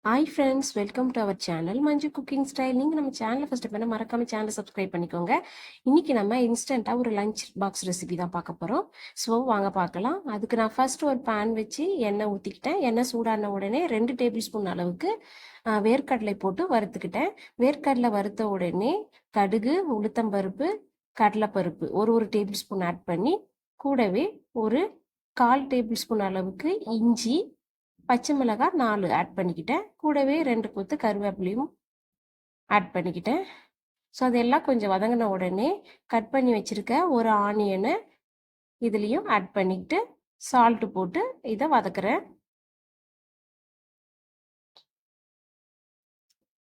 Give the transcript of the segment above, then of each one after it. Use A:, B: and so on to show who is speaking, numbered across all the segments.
A: Hi friends, welcome to our channel Manju cooking style. நீங்கள் நம்ம சேனலை ஃபஸ்ட்டு பண்ண மறக்காம சேனலை சப்ஸ்கிரைப் பண்ணிக்கோங்க. இன்றைக்கி நம்ம இன்ஸ்டண்ட்டாக ஒரு லஞ்ச் பாக்ஸ் ரெசிபி தான் பார்க்க போகிறோம். ஸோ வாங்க பார்க்கலாம். அதுக்கு நான் ஃபஸ்ட்டு ஒரு பேன் வச்சு எண்ணெய் ஊற்றிக்கிட்டேன். எண்ணெய் சூடான உடனே 2 டேபிள் ஸ்பூன் அளவுக்கு வேர்க்கடலை போட்டு வறுத்துக்கிட்டேன். வேர்க்கடலை வறுத்த உடனே கடுகு, உளுத்தம்பருப்பு, கடலைப்பருப்பு ஒரு டேபிள் ஸ்பூன் ஆட் பண்ணி, கூடவே ஒரு 1/4 டேபிள் ஸ்பூன் அளவுக்கு இஞ்சி, பச்சை மிளகாய் 4 ஆட் பண்ணிக்கிட்டேன். கூடவே 2 கொத்து கருவேப்பிலையும் ஆட் பண்ணிக்கிட்டேன். ஸோ அதெல்லாம் கொஞ்சம் வதங்கின உடனே கட் பண்ணி வச்சுருக்க ஒரு ஆனியனை இதுலேயும் ஆட் பண்ணிக்கிட்டு சால்ட்டு போட்டு இதை வதக்குறேன்.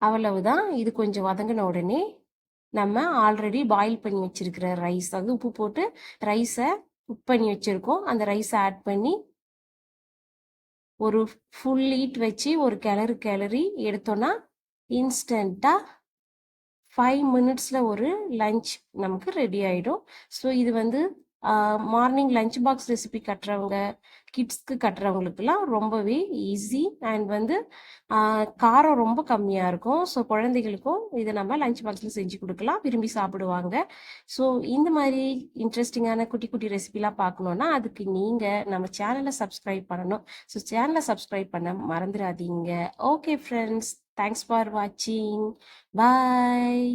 A: அவ்வளவுதான். இது கொஞ்சம் வதங்கின உடனே நம்ம ஆல்ரெடி பாயில் பண்ணி வச்சுருக்கிற ரைஸ், அது உப்பு போட்டு ரைஸை குக் பண்ணி வச்சுருக்கோம். அந்த ரைஸை ஆட் பண்ணி ஒரு ஃபுல் ஹீட் வச்சு ஒரு கிளறி எடுத்தோன்னா இன்ஸ்டண்ட்டாக 5 மினிட்ஸில் ஒரு லஞ்ச் நமக்கு ரெடி ஆகிடும். ஸோ இது வந்து மார்னிங் லஞ்ச் பாக்ஸ் ரெசிபி கட்டுறவங்க, கிட்ஸ்க்கு கட்டுறவங்களுக்குலாம் ரொம்பவே ஈஸி அண்ட் வந்து காரம் ரொம்ப கம்மியாக இருக்கும். ஸோ குழந்தைகளுக்கும் இதை நம்ம லஞ்ச் பாக்ஸில் செஞ்சு கொடுக்கலாம், விரும்பி சாப்பிடுவாங்க. ஸோ இந்த மாதிரி இன்ட்ரெஸ்டிங்கான குட்டி குட்டி ரெசிபிலாம் பார்க்கணுன்னா அதுக்கு நீங்கள் நம்ம சேனலை சப்ஸ்கிரைப் பண்ணணும். ஸோ சேனலை சப்ஸ்கிரைப் பண்ண மறந்துடாதீங்க. ஓகே ஃப்ரெண்ட்ஸ், தேங்க்ஸ் ஃபார் வாட்சிங். பாய்.